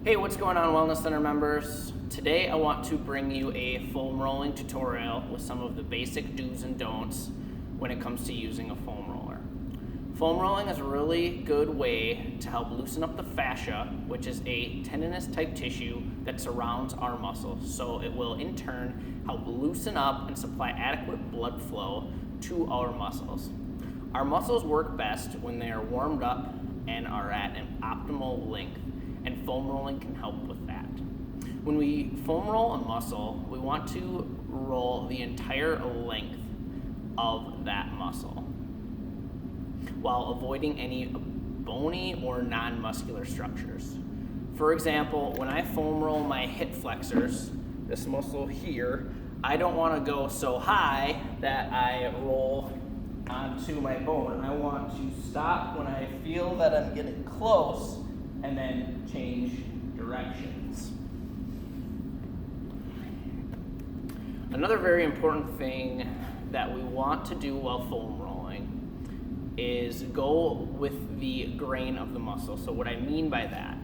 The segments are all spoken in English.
Hey, what's going on, Wellness Center members? Today I want to bring you a foam rolling tutorial with some of the basic do's and don'ts when it comes to using a foam roller. Foam rolling is a really good way to help loosen up the fascia, which is a tendinous type tissue that surrounds our muscles. So it will in turn help loosen up and supply adequate blood flow to our muscles. Our muscles work best when they are warmed up and are at an optimal length, and foam rolling can help with that. When we foam roll a muscle, we want to roll the entire length of that muscle while avoiding any bony or non-muscular structures. For example, when I foam roll my hip flexors, this muscle here, I don't want to go so high that I roll onto my bone. I want to stop when I feel that I'm getting close and then change directions. Another very important thing that we want to do while foam rolling is go with the grain of the muscle. So what I mean by that,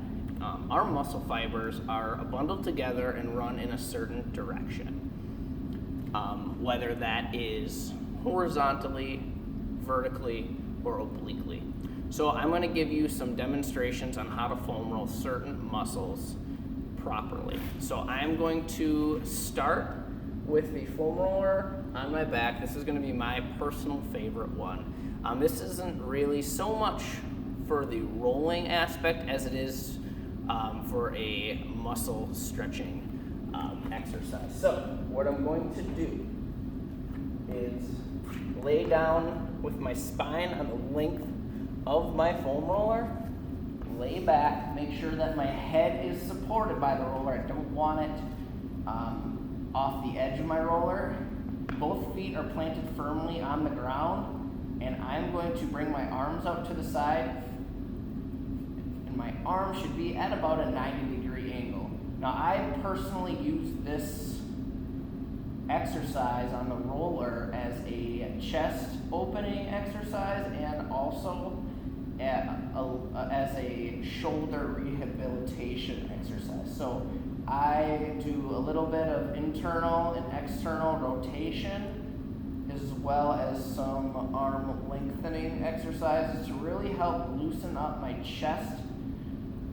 our muscle fibers are bundled together and run in a certain direction, whether that is horizontally, vertically, or obliquely. So I'm going to give you some demonstrations on how to foam roll certain muscles properly. So I'm going to start with the foam roller on my back. This is going to be my personal favorite one. This isn't really so much for the rolling aspect as it is for a muscle stretching exercise. So what I'm going to do is lay down with my spine on the length of my foam roller, lay back, make sure that my head is supported by the roller. I don't want it off the edge of my roller. Both feet are planted firmly on the ground, and I'm going to bring my arms out to the side, and my arm should be at about a 90-degree angle. Now, I personally use this exercise on the roller as a chest opening exercise and also as a shoulder rehabilitation exercise. So I do a little bit of internal and external rotation as well as some arm lengthening exercises to really help loosen up my chest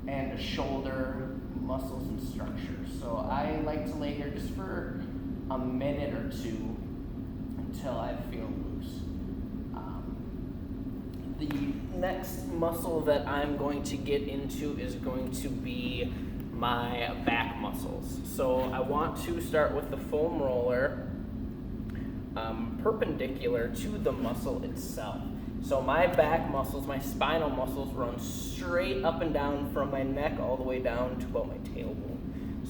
and shoulder muscles and structures. So I like to lay here just for a minute or two until I feel loose. The next muscle that I'm going to get into is going to be my back muscles. So I want to start with the foam roller perpendicular to the muscle itself. So my back muscles, my spinal muscles run straight up and down from my neck all the way down to about my tailbone.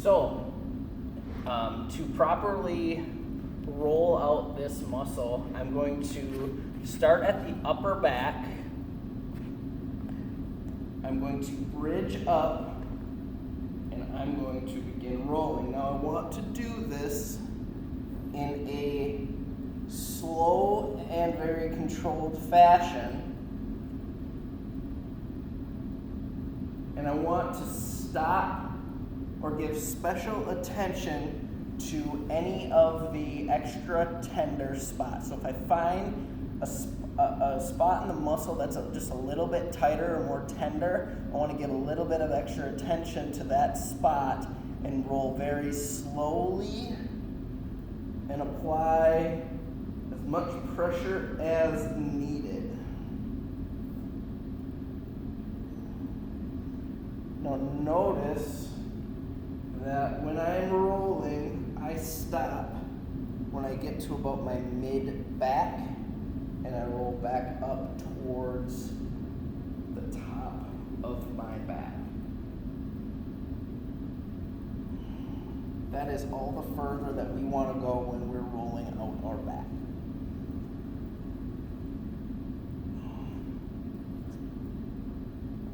So to properly roll out this muscle, I'm going to start at the upper back. I'm going to bridge up, and I'm going to begin rolling. Now I want to do this in a slow and very controlled fashion. And I want to stop or give special attention to any of the extra tender spots. So if I find a spot in the muscle that's just a little bit tighter or more tender, I want to give a little bit of extra attention to that spot and roll very slowly and apply as much pressure as needed. Now notice that when I'm rolling, I stop when I get to about my mid-back, and I roll back up towards the top of my back. That is all the further that we want to go when we're rolling out our back.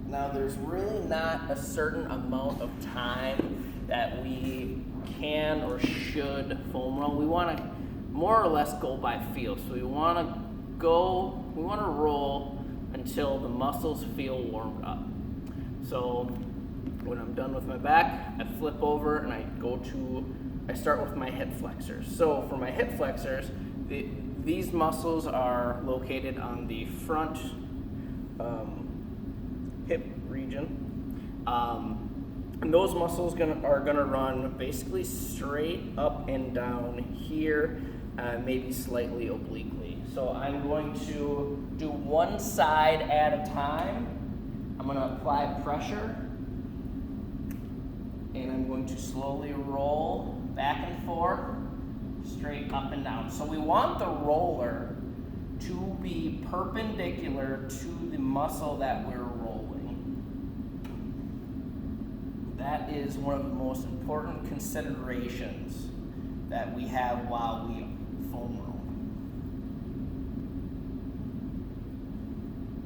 Now, there's really not a certain amount of time that we can or should foam roll. We want to more or less go by feel. So we want to roll until the muscles feel warmed up. So When I'm done with my back, I flip over and I start with my hip flexors. So for my hip flexors, these muscles are located on the front hip region. And those muscles are gonna run basically straight up and down here, maybe slightly obliquely. So I'm going to do one side at a time. I'm gonna apply pressure, and I'm going to slowly roll back and forth, straight up and down. So we want the roller to be perpendicular to the muscle that we're rolling. That is one of the most important considerations that we have while we foam roll.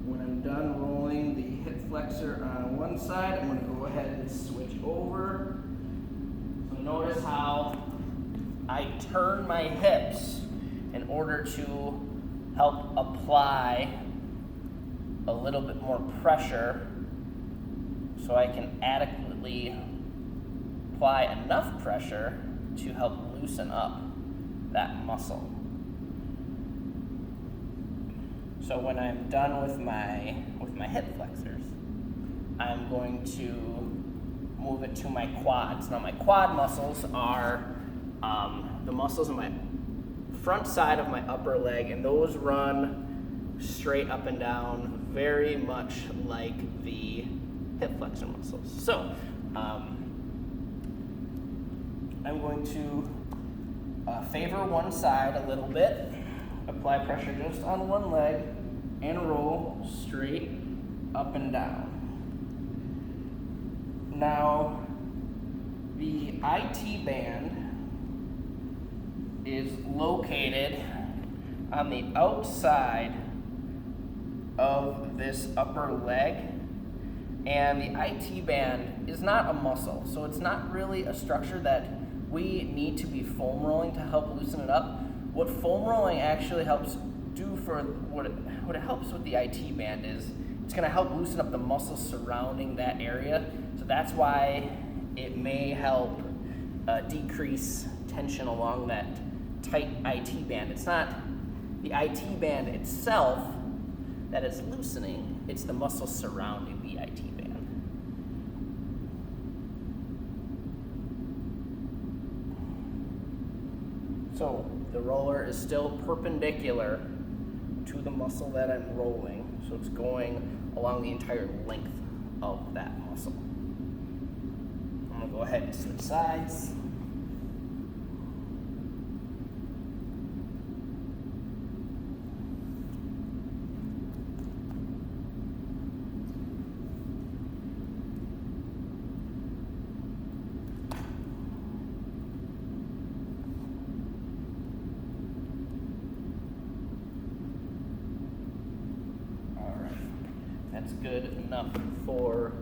When I'm done rolling the hip flexor on one side, I'm going to go ahead and switch over. So notice how I turn my hips in order to help apply a little bit more pressure so I can adequately apply enough pressure to help loosen up that muscle. So when I'm done with my hip flexors, I'm going to move it to my quads. Now my quad muscles are the muscles in my front side of my upper leg, and those run straight up and down, very much like the hip flexor muscles. So I'm going to favor one side a little bit, apply pressure just on one leg, and roll straight up and down. Now, the IT band is located on the outside of this upper leg, and the IT band is not a muscle, so it's not really a structure that we need to be foam rolling to help loosen it up. What foam rolling actually helps do for what it helps with the IT band is it's going to help loosen up the muscles surrounding that area. So that's why it may help decrease tension along that tight IT band. It's not the IT band itself that is loosening, it's the muscles surrounding the IT band. So the roller is still perpendicular to the muscle that I'm rolling, so it's going along the entire length of that muscle. I'm gonna go ahead and switch sides. That's good enough for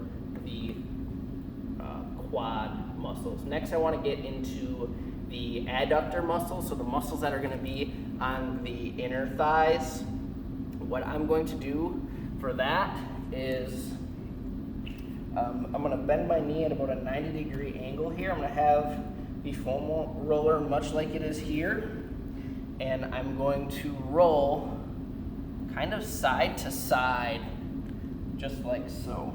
the quad muscles. Next, I want to get into the adductor muscles, so the muscles that are going to be on the inner thighs. What I'm going to do for that is I'm going to bend my knee at about a 90-degree angle here. I'm going to have the foam roller much like it is here, and I'm going to roll kind of side to side, just like so.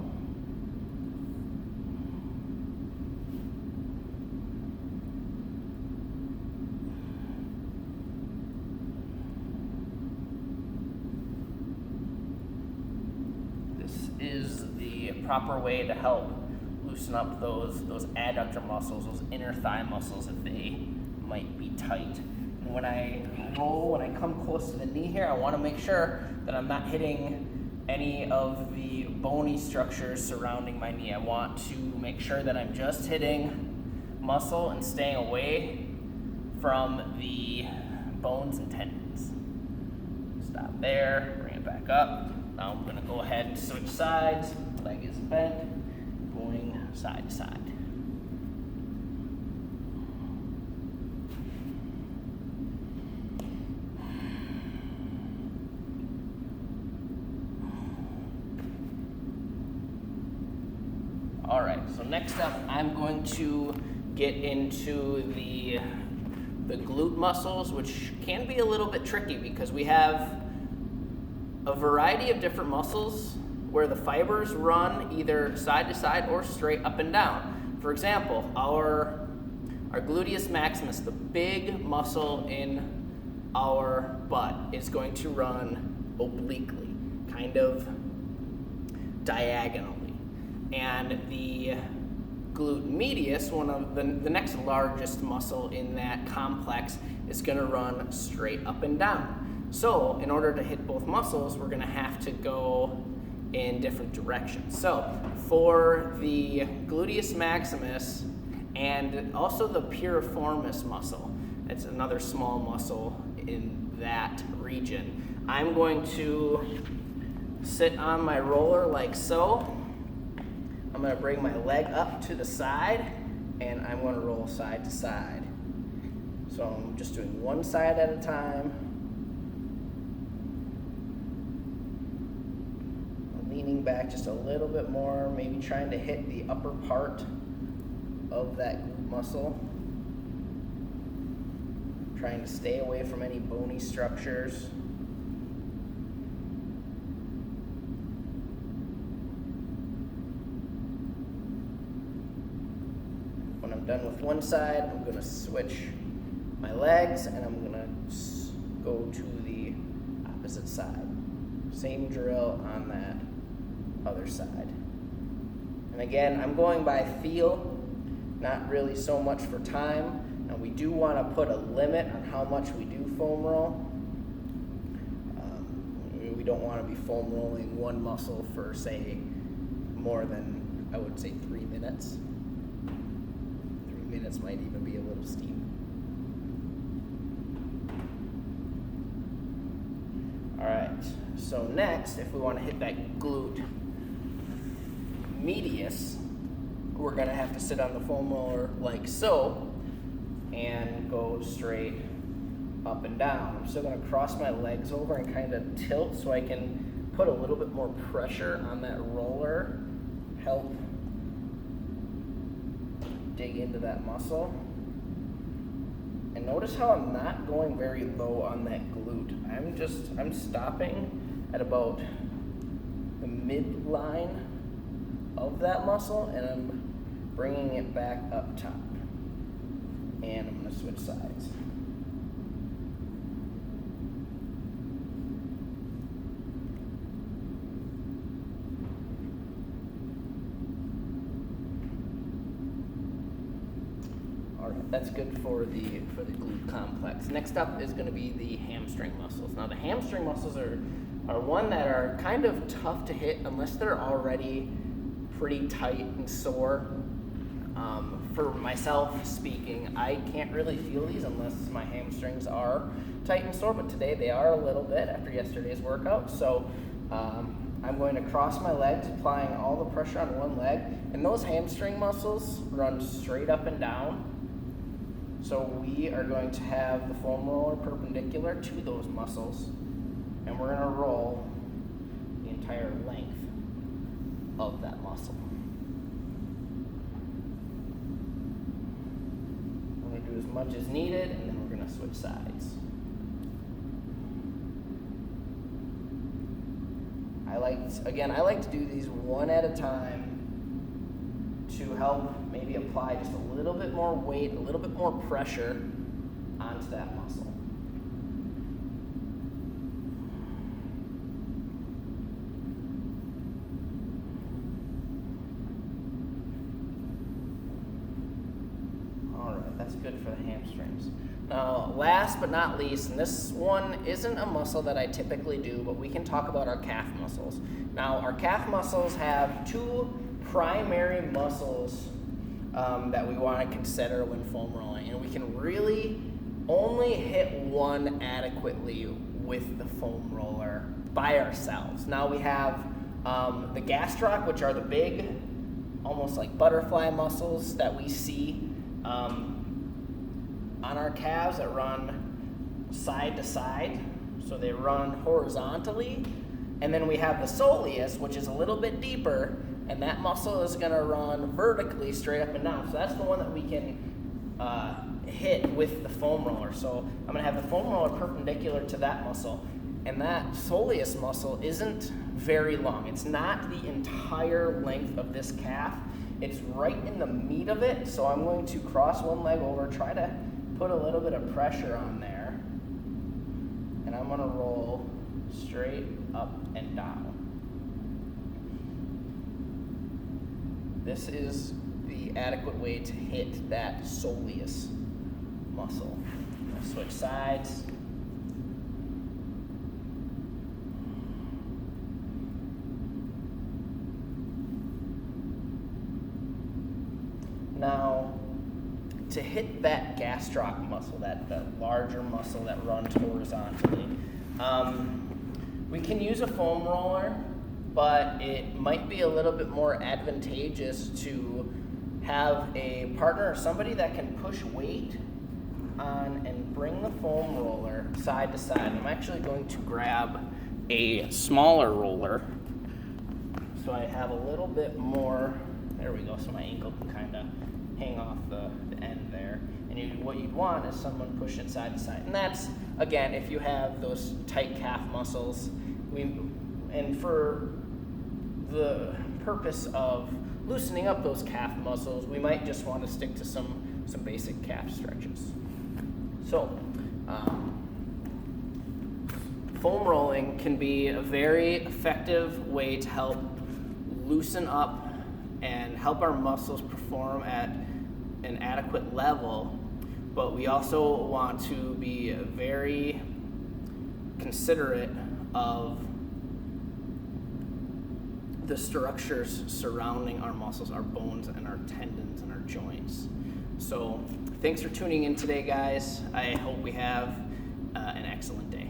This is the proper way to help loosen up those adductor muscles, those inner thigh muscles if they might be tight. And when I roll, when I come close to the knee here, I want to make sure that I'm not hitting any of the bony structures surrounding my knee. I want to make sure that I'm just hitting muscle and staying away from the bones and tendons. Stop there, bring it back up. Now I'm going to go ahead and switch sides. Leg is bent, going side to side. All right, so next up, I'm going to get into the glute muscles, which can be a little bit tricky because we have a variety of different muscles where the fibers run either side to side or straight up and down. For example, our gluteus maximus, the big muscle in our butt, is going to run obliquely, kind of diagonally. And the glute medius, one of the next largest muscle in that complex, is going to run straight up and down. So in order to hit both muscles, we're going to have to go in different directions. So for the gluteus maximus and also the piriformis muscle, it's another small muscle in that region, I'm going to sit on my roller like so. I'm going to bring my leg up to the side, and I'm going to roll side to side. So I'm just doing one side at a time. I'm leaning back just a little bit more, maybe trying to hit the upper part of that glute muscle. Trying to stay away from any bony structures. Done with one side, I'm going to switch my legs and I'm going to go to the opposite side. Same drill on that other side. And again, I'm going by feel, not really so much for time. Now we do want to put a limit on how much we do foam roll. We don't want to be foam rolling one muscle for, say, more than, I would say, 3 minutes. Minutes might even be a little steep. All right, so next, if we want to hit that glute medius, we're going to have to sit on the foam roller like so and go straight up and down. I'm still going to cross my legs over and kind of tilt so I can put a little bit more pressure on that roller, help dig into that muscle. And notice how I'm not going very low on that glute. I'm stopping at about the midline of that muscle and I'm bringing it back up top. And I'm going to switch sides. That's good for the glute complex. Next up is going to be the hamstring muscles. Now the hamstring muscles are one that are kind of tough to hit unless they're already pretty tight and sore. For myself speaking, I can't really feel these unless my hamstrings are tight and sore, but today they are a little bit after yesterday's workout. So I'm going to cross my legs, applying all the pressure on one leg, and those hamstring muscles run straight up and down. So we are going to have the foam roller perpendicular to those muscles, and we're going to roll the entire length of that muscle. We're going to do as much as needed, and then we're going to switch sides. I like to do these one at a time to help maybe apply just a little bit more weight, a little bit more pressure onto that muscle. All right, that's good for the hamstrings. Now, last but not least, and this one isn't a muscle that I typically do, but we can talk about our calf muscles. Now, our calf muscles have two primary muscles that we want to consider when foam rolling, and we can really only hit one adequately with the foam roller by ourselves. Now we have the gastroc, which are the big, almost like butterfly muscles that we see on our calves that run side to side, so they run horizontally. And then we have the soleus, which is a little bit deeper, and that muscle is going to run vertically straight up and down. So that's the one that we can hit with the foam roller. So I'm going to have the foam roller perpendicular to that muscle, and that soleus muscle isn't very long. It's not the entire length of this calf. It's right in the meat of it, so I'm going to cross one leg over, try to put a little bit of pressure on there, and I'm going to roll straight up and down. This is the adequate way to hit that soleus muscle. Switch sides. Now, to hit that gastroc muscle, that larger muscle that runs horizontally, we can use a foam roller, but it might be a little bit more advantageous to have a partner or somebody that can push weight on and bring the foam roller side to side. I'm actually going to grab a smaller roller so I have a little bit more. There we go, so my ankle can kind of hang off the end there. And what you'd want is someone pushing it side to side. And that's, again, if you have those tight calf muscles. And for the purpose of loosening up those calf muscles, we might just want to stick to some basic calf stretches. So, foam rolling can be a very effective way to help loosen up and help our muscles perform at an adequate level, but we also want to be very considerate of the structures surrounding our muscles, our bones and our tendons and our joints. So thanks for tuning in today, guys. I hope we have an excellent day.